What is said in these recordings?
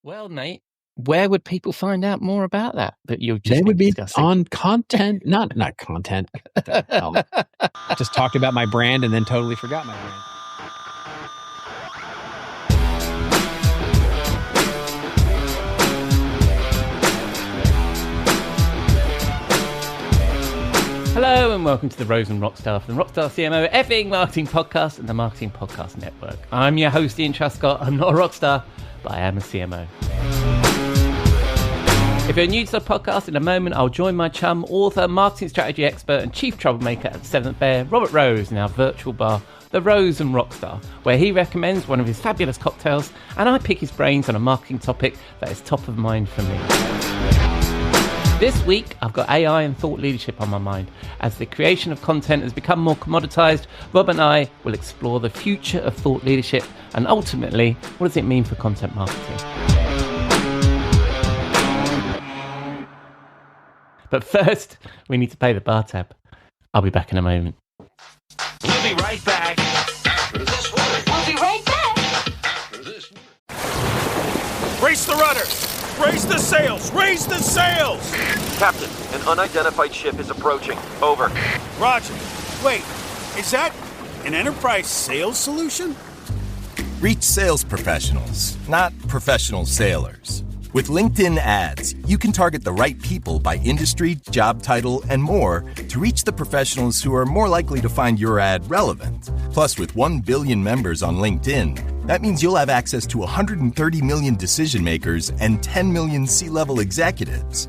Well, Nate, where would people find out more about that you've just They would be discussing? on content, not content. Just talked about my brand and then totally forgot my brand. Hello and welcome to the Rose and Rockstar from the Rockstar CMO effing marketing podcast and the Marketing Podcast Network. I'm your host, Ian Truscott. I'm not a rockstar, but I am a CMO. If you're new to the podcast, in a moment I'll join my chum, author, marketing strategy expert and chief troublemaker at the Seventh Bear, Robert Rose, in our virtual bar, the Rose and Rockstar, where he recommends one of his fabulous cocktails and I pick his brains on a marketing topic that is top of mind for me. This week, I've got AI and thought leadership on my mind. As the creation of content has become more commoditized, Rob and I will explore the future of thought leadership and ultimately, what does it mean for content marketing? But first, we need to pay the bar tab. I'll be back in a moment. We'll be right back. After this word. We'll be right back. After this word. Raise the rudder! Raise the sails! Raise the sails! Captain, an unidentified ship is approaching. Over. Roger. Wait, is that an enterprise sales solution? Reach sales professionals, not professional sailors. With LinkedIn ads, you can target the right people by industry, job title, and more to reach the professionals who are more likely to find your ad relevant. Plus, with 1 billion members on LinkedIn, that means you'll have access to 130 million decision makers and 10 million C-level executives.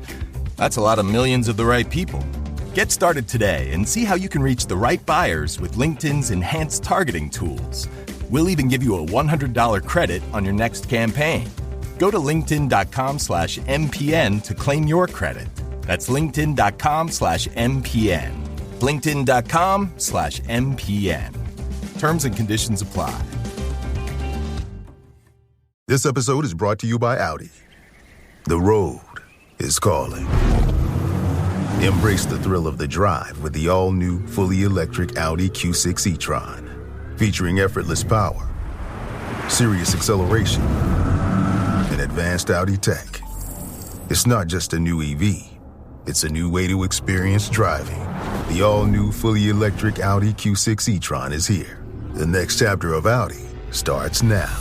That's a lot of millions of the right people. Get started today and see how you can reach the right buyers with LinkedIn's enhanced targeting tools. We'll even give you a $100 credit on your next campaign. Go to linkedin.com/MPN to claim your credit. That's linkedin.com/MPN. linkedin.com/MPN. Terms and conditions apply. This episode is brought to you by Audi. The road is calling. Embrace the thrill of the drive with the all-new, fully electric Audi Q6 e-tron. Featuring effortless power, serious acceleration, and advanced Audi tech. It's not just a new EV. It's a new way to experience driving. The all-new, fully electric Audi Q6 e-tron is here. The next chapter of Audi starts now.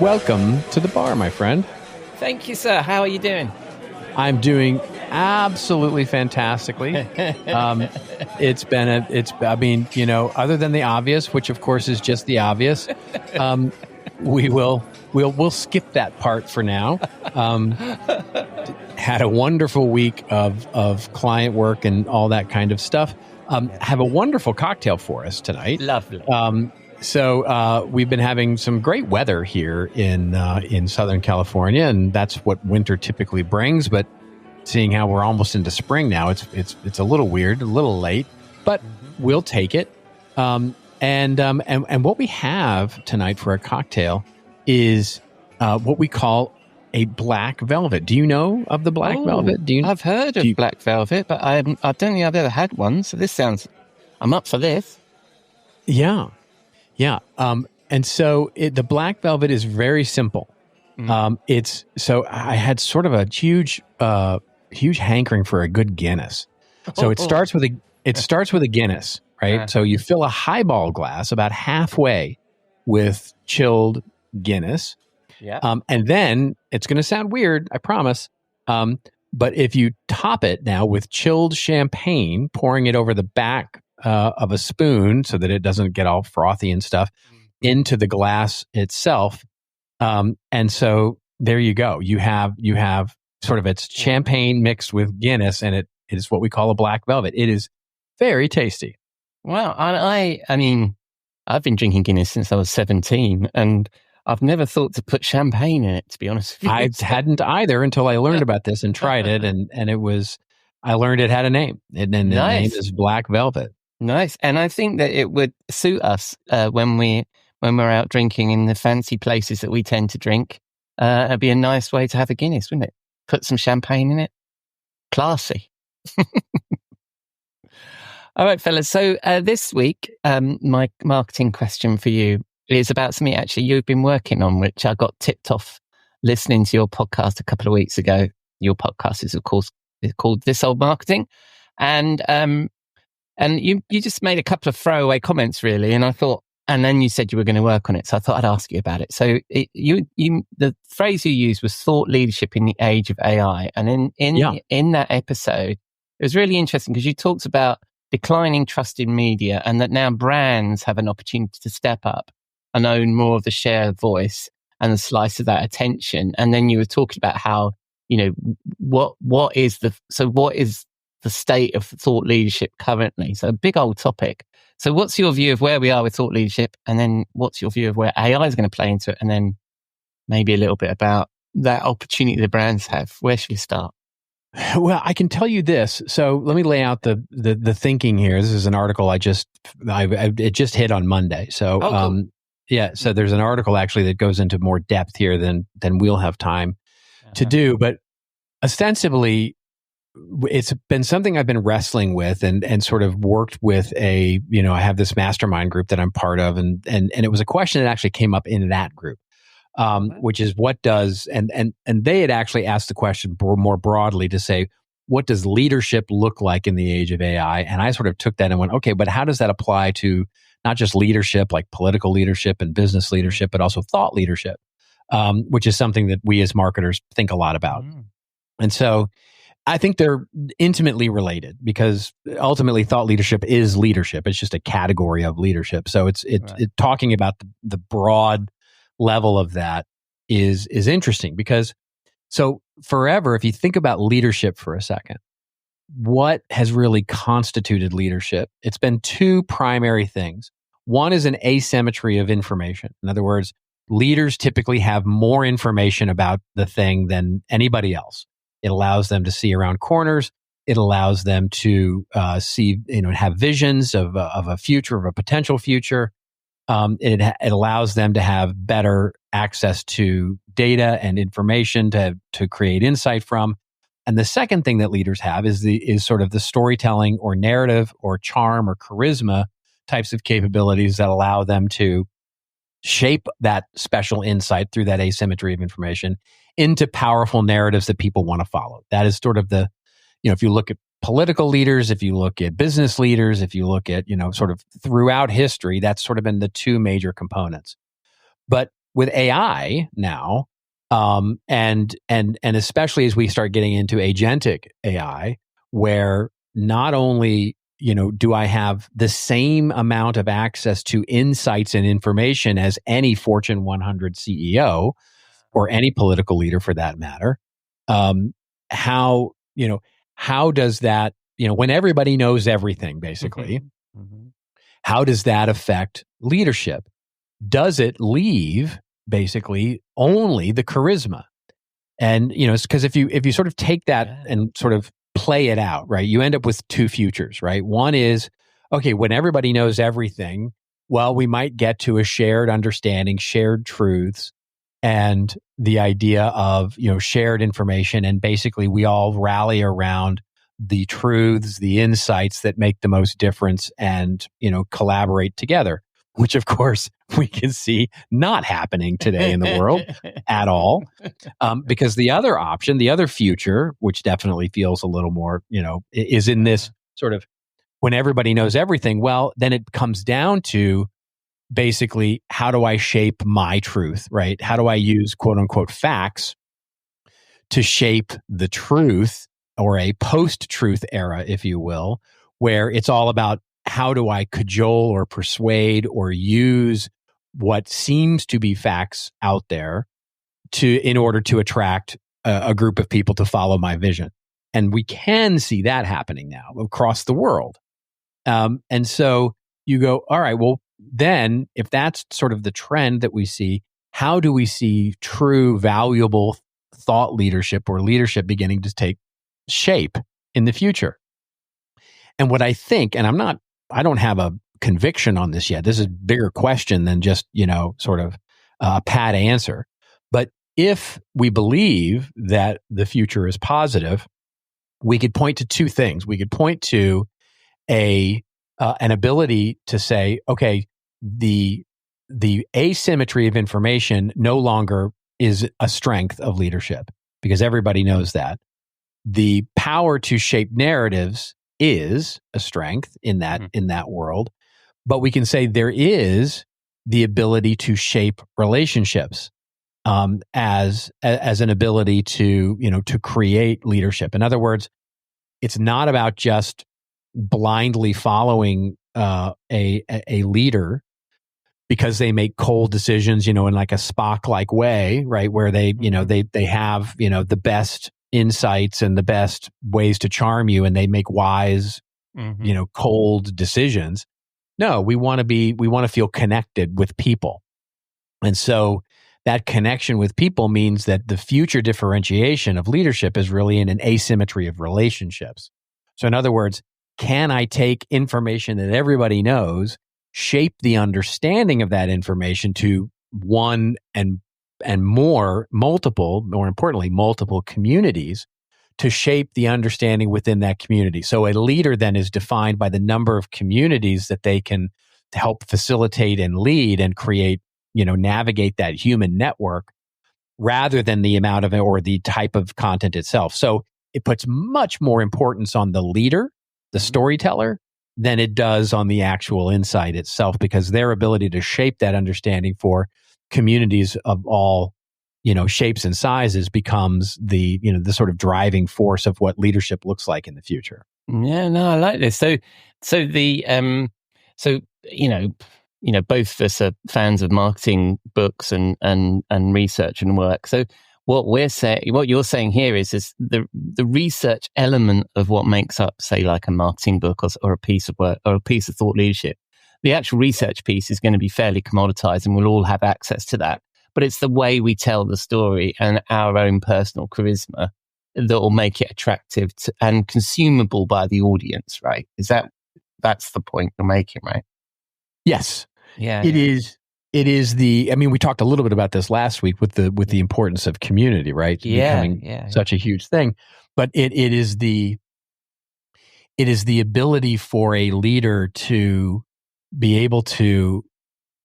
Welcome to the bar, my friend. Thank you, sir. How are you doing? I'm doing absolutely fantastically. Other than the obvious, which of course is just the obvious, we'll skip that part for now. Had a wonderful week of client work and all that kind of stuff. Have a wonderful cocktail for us tonight. Lovely. So we've been having some great weather here in Southern California, and that's what winter typically brings. But seeing how we're almost into spring now, it's a little weird, a little late, but we'll take it. And what we have tonight for a cocktail is what we call a black velvet. Do you know of the black velvet? I've heard of black velvet, but I don't think I've ever had one. So I'm up for this. Yeah. Yeah. And so the black velvet is very simple. I had sort of a huge hankering for a good Guinness. So it starts with a Guinness, right? So you fill a highball glass about halfway with chilled Guinness. Yeah. And then it's going to sound weird, I promise. But if you top it now with chilled champagne, pouring it over the back of a spoon so that it doesn't get all frothy and stuff into the glass itself. And so there you go. You have sort of it's champagne mixed with Guinness, and it is what we call a black velvet. It is very tasty. Wow. I mean, I've been drinking Guinness since I was 17 and I've never thought to put champagne in it, to be honest with you. I hadn't either until I learned about this and tried it. And I learned it had a name, and then the name is Black Velvet. Nice. And I think that it would suit us when we when we're out drinking in the fancy places that we tend to drink, it'd be a nice way to have a Guinness, wouldn't it? Put some champagne in it. Classy. All right, fellas. So this week, my marketing question for you is about something actually you've been working on, which I got tipped off listening to your podcast a couple of weeks ago. Your podcast is, of course, called This Old Marketing. And you just made a couple of throwaway comments, really. And I thought, and then you said you were going to work on it. So I thought I'd ask you about it. So the phrase you used was thought leadership in the age of AI. And in that episode, it was really interesting because you talked about declining trust in media and that now brands have an opportunity to step up and own more of the share of voice and the slice of that attention. And then you were talking about how, what is the state of thought leadership currently? So a big old topic. So what's your view of where we are with thought leadership? And then what's your view of where AI is going to play into it? And then maybe a little bit about that opportunity the brands have. Where should we start? Well, I can tell you this. So let me lay out the thinking here. This is an article it just hit on Monday. So, cool. So there's an article actually that goes into more depth here than we'll have time to do. But ostensibly, it's been something I've been wrestling with and sort of worked with I have this mastermind group that I'm part of. And it was a question that actually came up in that group. Which is what does, and they had actually asked the question more broadly to say, what does leadership look like in the age of AI? And I sort of took that and went, okay, but how does that apply to not just leadership, like political leadership and business leadership, but also thought leadership, which is something that we as marketers think a lot about. And so I think they're intimately related because ultimately thought leadership is leadership. It's just a category of leadership. So it's talking about the broad level of that is interesting because so forever, if you think about leadership for a second, what has really constituted leadership? It's been two primary things. One is an asymmetry of information. In other words, leaders typically have more information about the thing than anybody else. It allows them to see around corners. It allows them to see, have visions of a future, of a potential future. It allows them to have better access to data and information to create insight from. And the second thing that leaders have is sort of the storytelling or narrative or charm or charisma types of capabilities that allow them to shape that special insight through that asymmetry of information into powerful narratives that people want to follow. That is sort of if you look at political leaders, if you look at business leaders, if you look at, sort of throughout history, that's sort of been the two major components. But with AI now, and especially as we start getting into agentic AI, where not only, do I have the same amount of access to insights and information as any Fortune 100 CEO or any political leader for that matter, how does that, when everybody knows everything, basically, how does that affect leadership? Does it leave basically only the charisma? And, it's because if you sort of take that and sort of play it out, right, you end up with two futures, right? One is, okay, when everybody knows everything, well, we might get to a shared understanding, shared truths, and the idea of, shared information. And basically we all rally around the truths, the insights that make the most difference and, collaborate together, which of course we can see not happening today in the world at all. Because the other option, the other future, which definitely feels a little more, is in this sort of when everybody knows everything. Well, then it comes down to basically, how do I shape my truth, right? How do I use quote unquote facts to shape the truth or a post-truth era, if you will, where it's all about how do I cajole or persuade or use what seems to be facts out there in order to attract a group of people to follow my vision. And we can see that happening now across the world. And so you go, all right, well, then if that's sort of the trend that we see, how do we see true, valuable thought leadership or leadership beginning to take shape in the future? And what I think, and I don't have a conviction on this yet. This is a bigger question than just, sort of a pat answer. But if we believe that the future is positive, we could point to two things. We could point to an ability to say, okay, the asymmetry of information no longer is a strength of leadership, because everybody knows that. The power to shape narratives is a strength in that world, but we can say there is the ability to shape relationships as an ability to create leadership. In other words, it's not about just blindly following a leader because they make cold decisions, in like a Spock-like way, right? Where they have the best insights and the best ways to charm you, and they make wise, cold decisions. No, we want to feel connected with people. And so that connection with people means that the future differentiation of leadership is really in an asymmetry of relationships. So in other words, can I take information that everybody knows, shape the understanding of that information to one and more importantly, multiple communities to shape the understanding within that community. So a leader then is defined by the number of communities that they can help facilitate and lead and create, navigate that human network, rather than the amount of or the type of content itself. So it puts much more importance on the leader, the storyteller, than it does on the actual insight itself, because their ability to shape that understanding for communities of all, shapes and sizes becomes the sort of driving force of what leadership looks like in the future. Yeah, no, I like this. So both of us are fans of marketing books and research and work. So what you're saying here is the research element of what makes up, say, like a marketing book or a piece of work or a piece of thought leadership. The actual research piece is going to be fairly commoditized, and we'll all have access to that. But it's the way we tell the story and our own personal charisma that will make it attractive and consumable by the audience, right? That's the point you're making, right? Yes. Yeah. It is. It is we talked a little bit about this last week with the importance of community, right? Becoming such a huge thing. But it is the ability for a leader to be able to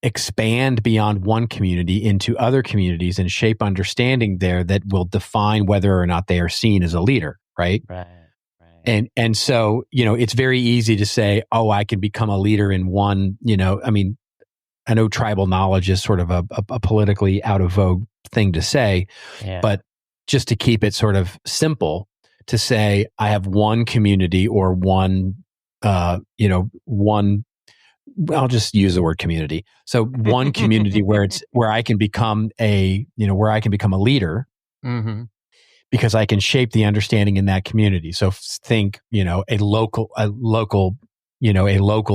expand beyond one community into other communities and shape understanding there that will define whether or not they are seen as a leader, right? Right. And so, it's very easy to say, oh, I can become a leader in one, I know tribal knowledge is sort of a politically out of vogue thing to say, but just to keep it sort of simple, to say I have one community or one, I'll just use the word community. So one community where I can become a leader, because I can shape the understanding in that community. So think, a local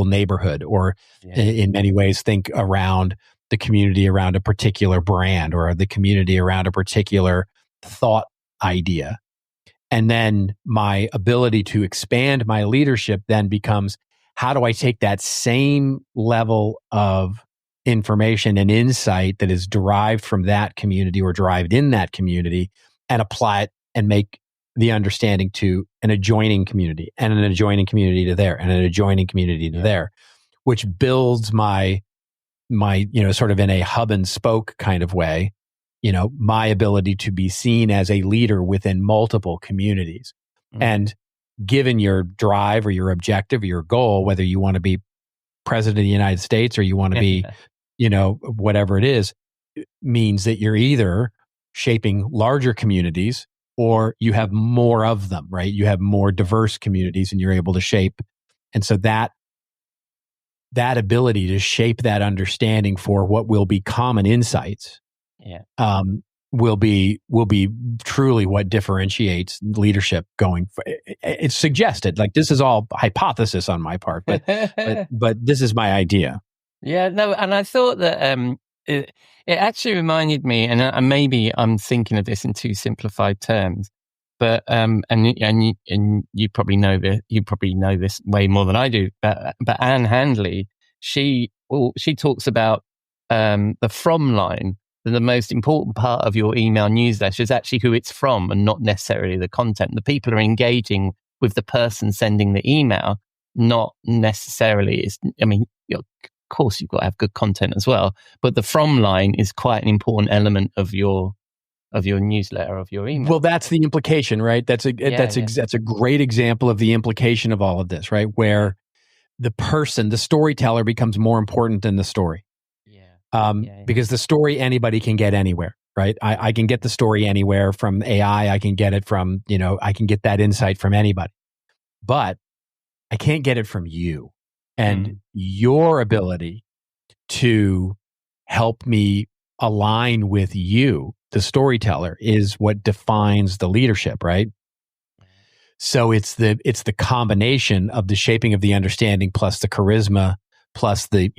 neighborhood, or in many ways think around the community around a particular brand or the community around a particular thought idea. And then my ability to expand my leadership then becomes, how do I take that same level of information and insight that is derived from that community or derived in that community and apply it and make the understanding to an adjoining community and an adjoining community to there and an adjoining community to there, which builds my sort of in a hub and spoke kind of way, my ability to be seen as a leader within multiple communities. And given your drive or your objective or your goal, whether you want to be president of the United States or you want to be, whatever it is, it means that you're either shaping larger communities or you have more of them, right? You have more diverse communities and you're able to shape. And so that ability to shape that understanding for what will be common insights will be truly what differentiates leadership going. It's suggested, like this is all hypothesis on my part, but this is my idea. Yeah, no, and I thought that it actually reminded me, and maybe I'm thinking of this in too simplified terms, but and you probably know this. You probably know this way more than I do. But Anne Handley, she talks about the from line. The most important part of your email newsletter is actually who it's from and not necessarily the content. The people are engaging with the person sending the email, not necessarily. Of course, you've got to have good content as well, but the from line is quite an important element of your newsletter, of your email. Well, that's the implication, right? That's a great example of the implication of all of this, right? Where the person, the storyteller, becomes more important than the story. Because the story anybody can get anywhere, right? I can get the story anywhere from AI. I can get it from, I can get that insight from anybody, but I can't get it from you. And your ability to help me align with you, the storyteller, is what defines the leadership, right? So it's the combination of the shaping of the understanding plus the charisma plus the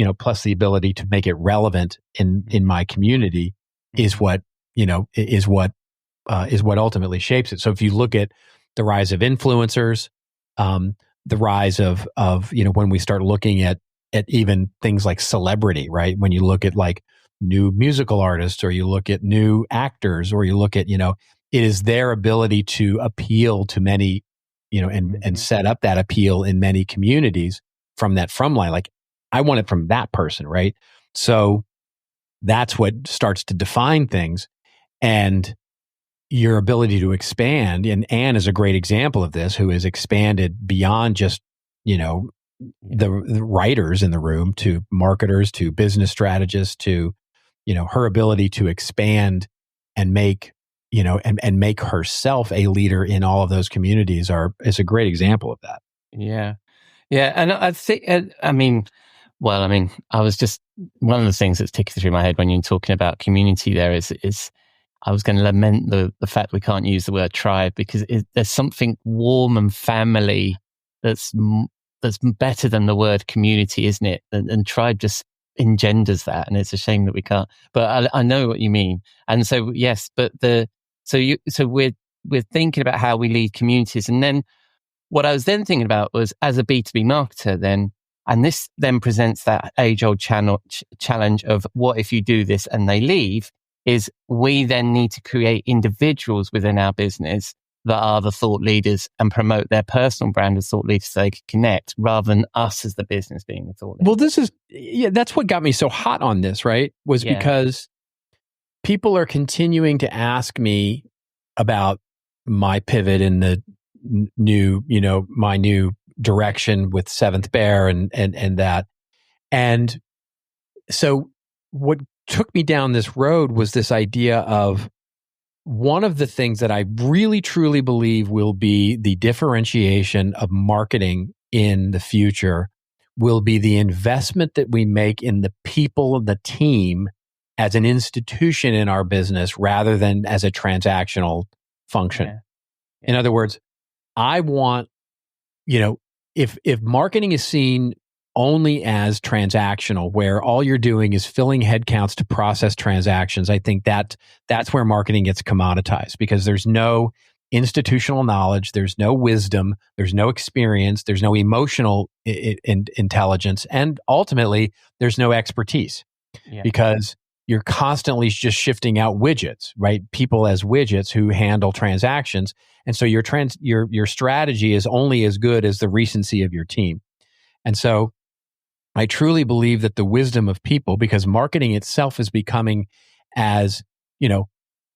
ability to make it relevant in my community is what ultimately shapes it. So if you look at the rise of influencers, the rise of when we start looking at even things like celebrity, right? When you look at like new musical artists, or you look at new actors, or you look at, it is their ability to appeal to many, and set up that appeal in many communities from that from line. Like, I want it from that person, right? So that's what starts to define things, and your ability to expand. And Anne is a great example of this, who has expanded beyond just, the writers in the room to marketers, to business strategists, to, her ability to expand and make, and make herself a leader in all of those communities is a great example of that. Yeah. Yeah. And I think, I was just, one of the things that's ticking through my head when you're talking about community there is I was going to lament the fact we can't use the word tribe, because there's something warm and family that's better than the word community, isn't it? And tribe just engenders that, and it's a shame that we can't. But I know what you mean. And so yes, but so we're thinking about how we lead communities, and then what I was then thinking about was, as a B2B marketer, then. And this then presents that age-old challenge of, what if you do this and they leave? Is we then need to create individuals within our business that are the thought leaders and promote their personal brand as thought leaders so they can connect, rather than us as the business being the thought leader. Well, that's what got me so hot on this, right? Because people are continuing to ask me about my pivot in the new, my new direction with Seventh Bear and that. And so what took me down this road was this idea of, one of the things that I really truly believe will be the differentiation of marketing in the future will be the investment that we make in the people, the team, as an institution in our business, rather than as a transactional function. Yeah. In other words, I want, if marketing is seen only as transactional, where all you're doing is filling headcounts to process transactions, I think that's where marketing gets commoditized, because there's no institutional knowledge, there's no wisdom, there's no experience, there's no emotional intelligence, and ultimately there's no expertise, because you're constantly just shifting out widgets, right? People as widgets who handle transactions. And so your strategy is only as good as the recency of your team. And so I truly believe that the wisdom of people, because marketing itself is becoming as,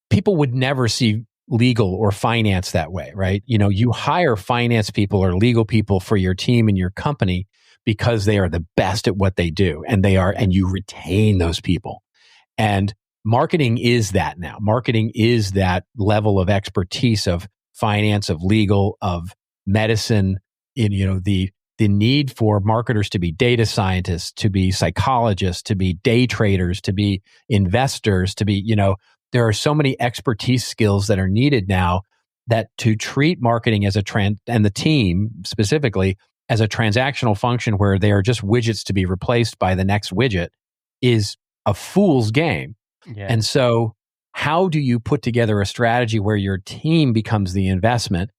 people would never see legal or finance that way, right? You hire finance people or legal people for your team and your company because they are the best at what they do, and you retain those people. And marketing is that now. Marketing is that level of expertise of finance, of legal, of medicine, the need for marketers to be data scientists, to be psychologists, to be day traders, to be investors, to be, there are so many expertise skills that are needed now, that to treat marketing as and the team specifically as a transactional function where they are just widgets to be replaced by the next widget is a fool's game. Yeah. And so how do you put together a strategy where your team becomes the investment,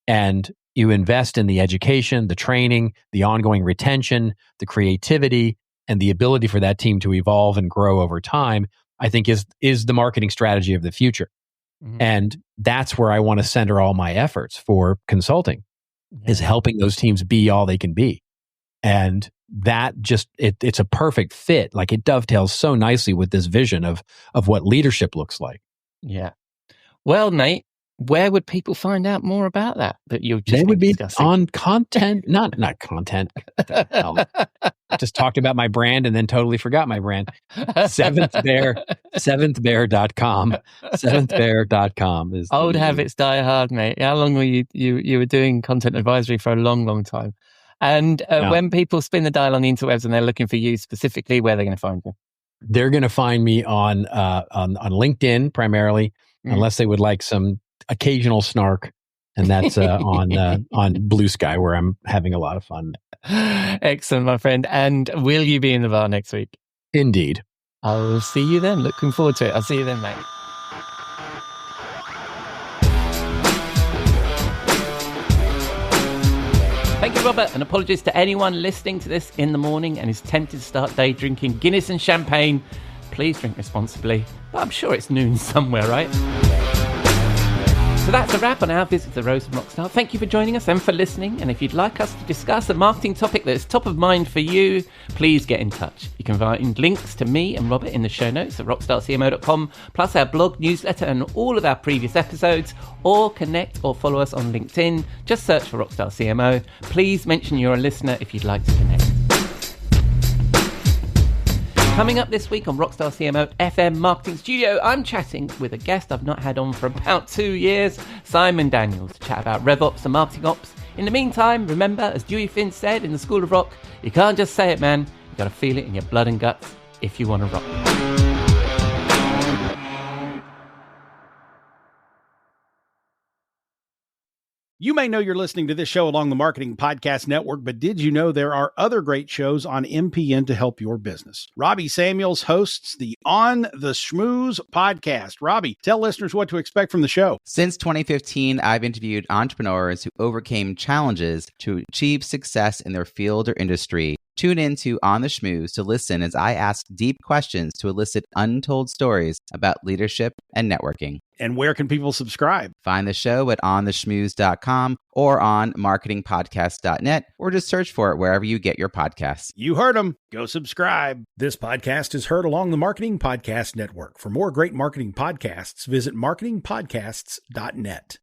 and you invest in the education, the training, the ongoing retention, the creativity, and the ability for that team to evolve and grow over time, I think is the marketing strategy of the future. Mm-hmm. And that's where I want to center all my efforts for consulting, is helping those teams be all they can be. And that just, it's a perfect fit. Like, it dovetails so nicely with this vision of what leadership looks like. Yeah. Well, Nate, where would people find out more about that you've just They would be discussing? On content, not content. I just talked about my brand and then totally forgot my brand. seventhbear.com. Seventhbear.com is old habits die hard, mate. How long were you were doing content advisory for a long, long time? And when people spin the dial on the interwebs and they're looking for you specifically, where are they going to find you? They're going to find me on LinkedIn primarily, unless they would like some occasional snark, and that's on Blue Sky, where I'm having a lot of fun. Excellent, my friend. And will you be in the bar next week? Indeed. I'll see you then. Looking forward to it. I'll see you then, mate. Thank you, Robert, and apologies to anyone listening to this in the morning and is tempted to start day drinking Guinness and champagne. Please drink responsibly, but I'm sure it's noon somewhere, right? So that's a wrap on our visit to the Rose and Rockstar. Thank you for joining us and for listening. And if you'd like us to discuss a marketing topic that is top of mind for you, please get in touch. You can find links to me and Robert in the show notes at rockstarcmo.com, plus our blog, newsletter, and all of our previous episodes, or connect or follow us on LinkedIn. Just search for Rockstar CMO. Please mention you're a listener if you'd like to connect. Coming up this week on Rockstar CMO FM Marketing Studio, I'm chatting with a guest I've not had on for about 2 years, Simon Daniels, to chat about RevOps and marketing ops. In the meantime, remember, as Dewey Finn said in the School of Rock, you can't just say it, man. You got to feel it in your blood and guts if you want to rock. You may know you're listening to this show along the Marketing Podcast Network, but did you know there are other great shows on MPN to help your business? Robbie Samuels hosts the On the Schmooze podcast. Robbie, tell listeners what to expect from the show. Since 2015, I've interviewed entrepreneurs who overcame challenges to achieve success in their field or industry. Tune in to On the Schmooze to listen as I ask deep questions to elicit untold stories about leadership and networking. And where can people subscribe? Find the show at ontheschmooze.com or on marketingpodcast.net, or just search for it wherever you get your podcasts. You heard them. Go subscribe. This podcast is heard along the Marketing Podcast Network. For more great marketing podcasts, visit marketingpodcasts.net.